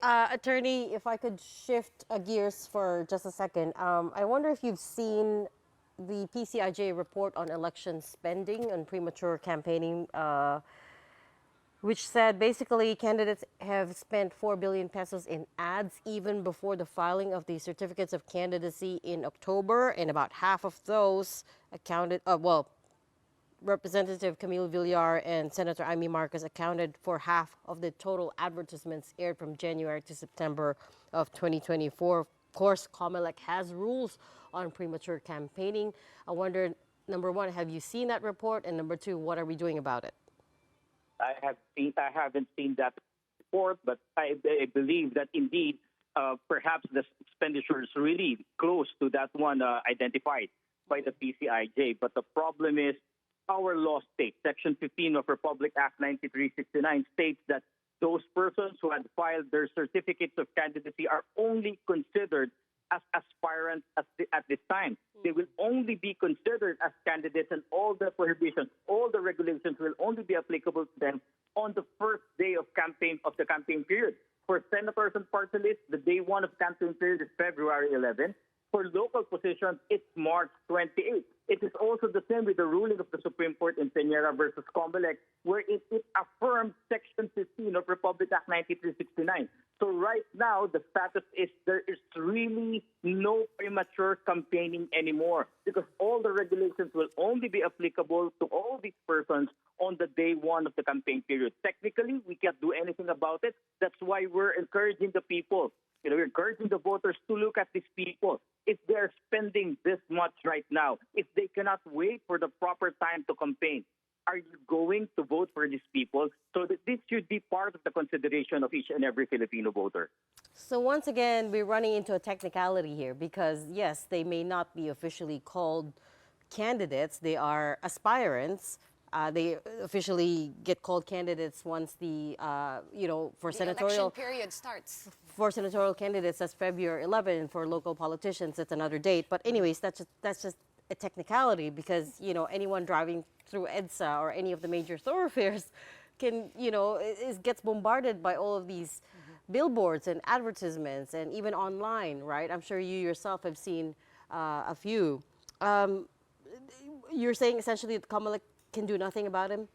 Attorney, if I could shift gears for just a second, I wonder if you've seen the PCIJ report on election spending and premature campaigning, which said basically candidates have spent 4 billion pesos in ads even before the filing of the certificates of candidacy in October, and about half of those accounted, Representative Camille Villar and Senator Amy Marcos accounted for half of the total advertisements aired from January to September of 2024. Of course, Comelec has rules on premature campaigning. I wonder, number one, have you seen that report? And number two, what are we doing about it? I haven't seen that report, but I believe that indeed, perhaps the expenditure is really close to that one identified by the PCIJ. But the problem is our law states, Section 15 of Republic Act 9369 states that those persons who had filed their certificates of candidacy are only considered as aspirants at this time. They will only be considered as candidates, and all the prohibitions, all the regulations will only be applicable to them on the first day of the campaign period. For senators and party lists, the day one of campaign period is February 11. For local positions, it's March 28. It is also the same with the ruling of the Supreme Court in Peñera versus Comelec, where it affirmed Section 15 of Republic Act 9369. So right now, the status is there is really no premature campaigning anymore, because all the regulations will only be applicable to all these persons on the day one of the campaign period. Technically, we can't do anything about it. That's why we're encouraging the people. We're encouraging the voters to look at these people. If they're spending this much right now, if they cannot wait for the proper time to campaign, are you going to vote for these people? So that this should be part of the consideration of each and every Filipino voter. So once again, we're running into a technicality here because, yes, they may not be officially called candidates. They are aspirants. They officially get called candidates once for The senatorial election period starts. for senatorial candidates. That's February 11. For local politicians, that's another date. But anyways, that's just a technicality because anyone driving through EDSA or any of the major thoroughfares can gets bombarded by all of these billboards and advertisements and even online, right? I'm sure you yourself have seen a few. You're saying essentially that Comelec can do nothing about him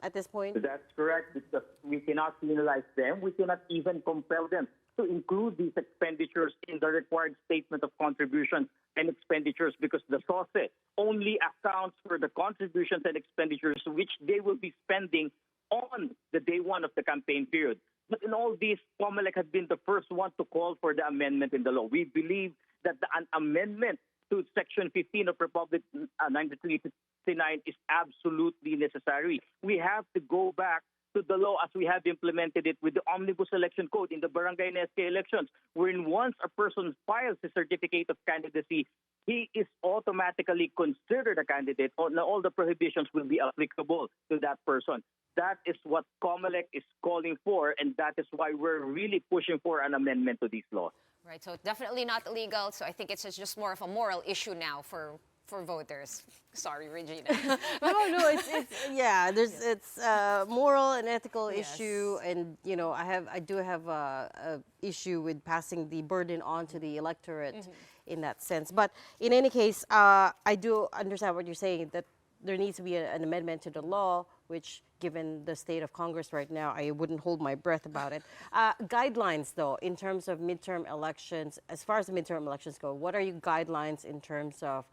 at this point? That's correct, because we cannot penalize them. We cannot even compel them to include these expenditures in the required statement of contributions and expenditures, because the SOSE only accounts for the contributions and expenditures which they will be spending on the day one of the campaign period. But in all this, Comelec has been the first one to call for the amendment in the law. We believe that an amendment to Section 15 of Republic 9369 is absolutely necessary. We have to go back to the law as we have implemented it with the Omnibus Election Code in the barangay and SK elections, wherein once a person files his certificate of candidacy, he is automatically considered a candidate. All the prohibitions will be applicable to that person. That is what Comelec is calling for, and that is why we're really pushing for an amendment to these laws. Right, so definitely not illegal. So I think it's just more of a moral issue now for voters. Sorry, Regina. No, it's a moral and ethical Yes. issue, and I do have a issue with passing the burden on to the electorate in that sense. But in any case, I do understand what you're saying, that there needs to be an amendment to the law, which, given the state of Congress right now, I wouldn't hold my breath about it. Guidelines, though, in terms of midterm elections, as far as the midterm elections go, what are your guidelines in terms of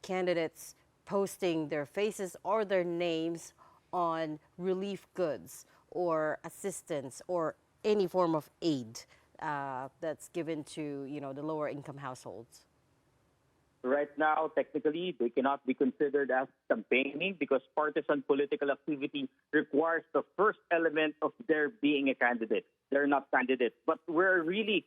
candidates posting their faces or their names on relief goods or assistance or any form of aid that's given to the lower income households? Right now, technically, they cannot be considered as campaigning because partisan political activity requires the first element of their being a candidate. They're not candidates. But we're really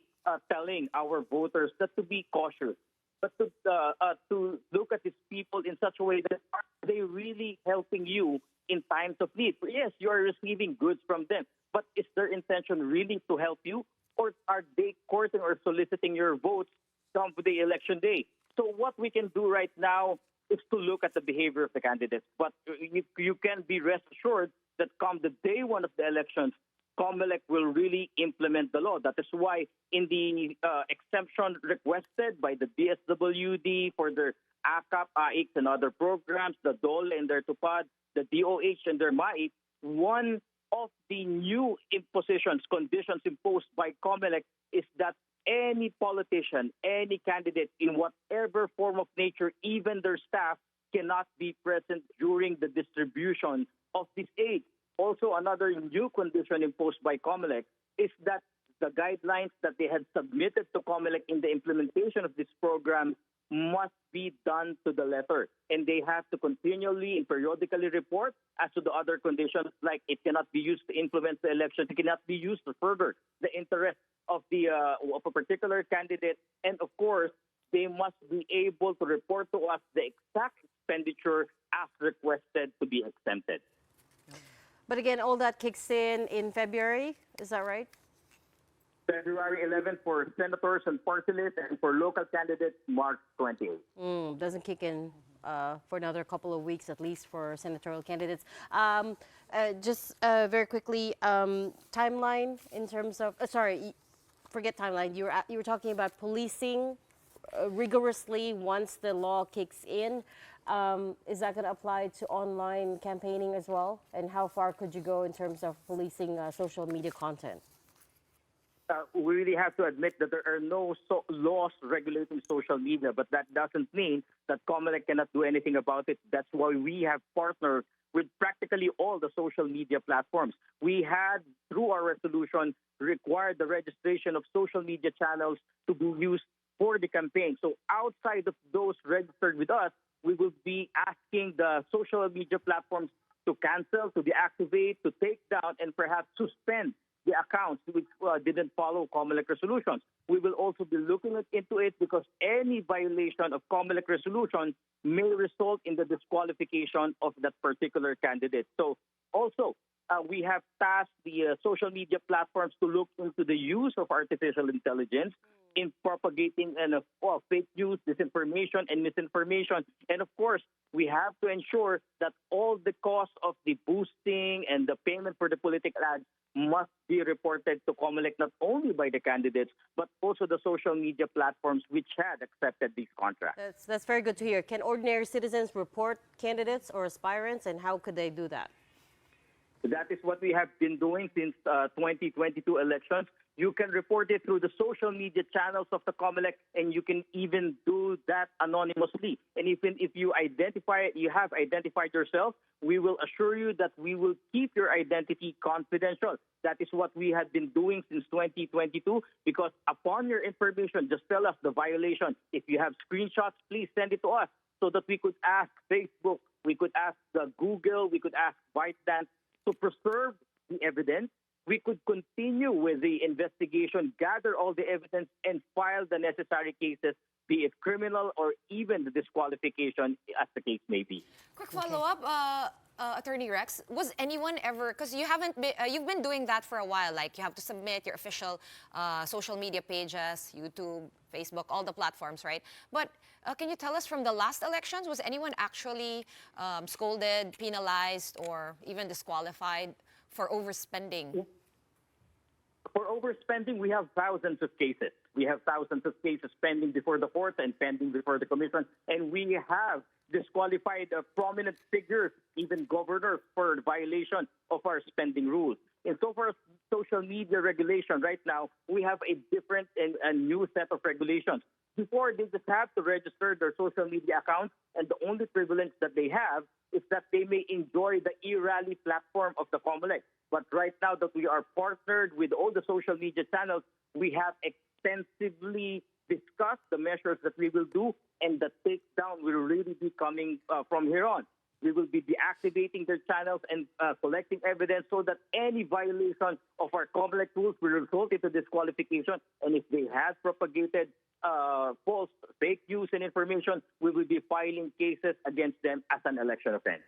telling our voters that to be cautious, but to look at these people in such a way that are they really helping you in times of need? Yes, you are receiving goods from them, but is their intention really to help you, or are they courting or soliciting your votes come the election day? So what we can do right now is to look at the behavior of the candidates. But you can be rest assured that come the day one of the elections, Comelec will really implement the law. That is why in the exemption requested by the DSWD for their ACAP, AIC, and other programs, the DOL and their TUPAD, the DOH and their MAIC, one of the new impositions, conditions imposed by Comelec is that any politician, any candidate in whatever form of nature, even their staff, cannot be present during the distribution of this aid. Also, another new condition imposed by Comelec is that the guidelines that they had submitted to Comelec in the implementation of this program must be done to the letter. And they have to continually and periodically report as to the other conditions, like it cannot be used to influence the election, it cannot be used to further the interest of a particular candidate, and of course, they must be able to report to us the exact expenditure as requested to be exempted. But again, all that kicks in February, is that right? February 11th for senators and party lists, and for local candidates, March 28th. Doesn't kick in for another couple of weeks, at least for senatorial candidates. Just very quickly, timeline in terms of, forget timeline. You were talking about policing rigorously once the law kicks in. Is that going to apply to online campaigning as well? And how far could you go in terms of policing social media content? We really have to admit that there are no laws regulating social media, but that doesn't mean that Comelec cannot do anything about it. That's why we have partnered with practically all the social media platforms. We had, through our resolution, required the registration of social media channels to be used for the campaign. So outside of those registered with us, we will be asking the social media platforms to cancel, to deactivate, to take down, and perhaps suspend the accounts which didn't follow Comelec resolutions. We will also be looking into it because any violation of Comelec resolution may result in the disqualification of that particular candidate. So also, we have tasked the social media platforms to look into the use of artificial intelligence in propagating fake news, disinformation, and misinformation. And of course, we have to ensure that all the costs of the boosting and the payment for the political ads must be reported to Comelec not only by the candidates, but also the social media platforms which had accepted these contracts. That's very good to hear. Can ordinary citizens report candidates or aspirants, and how could they do that? That is what we have been doing since 2022 elections. You can report it through the social media channels of the Comelec, and you can even do that anonymously. And even if you have identified yourself, we will assure you that we will keep your identity confidential. That is what we have been doing since 2022, because upon your information, just tell us the violation. If you have screenshots, please send it to us so that we could ask Facebook, we could ask the Google, we could ask ByteDance to preserve the evidence. We could continue with the investigation, gather all the evidence, and file the necessary cases, be it criminal or even the disqualification, as the case may be. Quick follow-up, Attorney Rex. Was anyone ever, because you've been doing that for a while, like you have to submit your official social media pages, YouTube, Facebook, all the platforms, right? But can you tell us from the last elections, was anyone actually scolded, penalized, or even disqualified for overspending? For overspending, we have thousands of cases. We have thousands of cases pending before the court and pending before the commission. And we have disqualified prominent figures, even governors, for violation of our spending rules. And so for social media regulation right now, we have a different and new set of regulations. Before, they just have to register their social media accounts, and the only privilege that they have is that they may enjoy the e-rally platform of the Comelec. But right now that we are partnered with all the social media channels, we have extensively discussed the measures that we will do, and the takedown will really be coming from here on. We will be deactivating their channels and collecting evidence so that any violation of our Comelec rules will result into disqualification. And if they have propagated false, fake news and information, we will be filing cases against them as an election offense.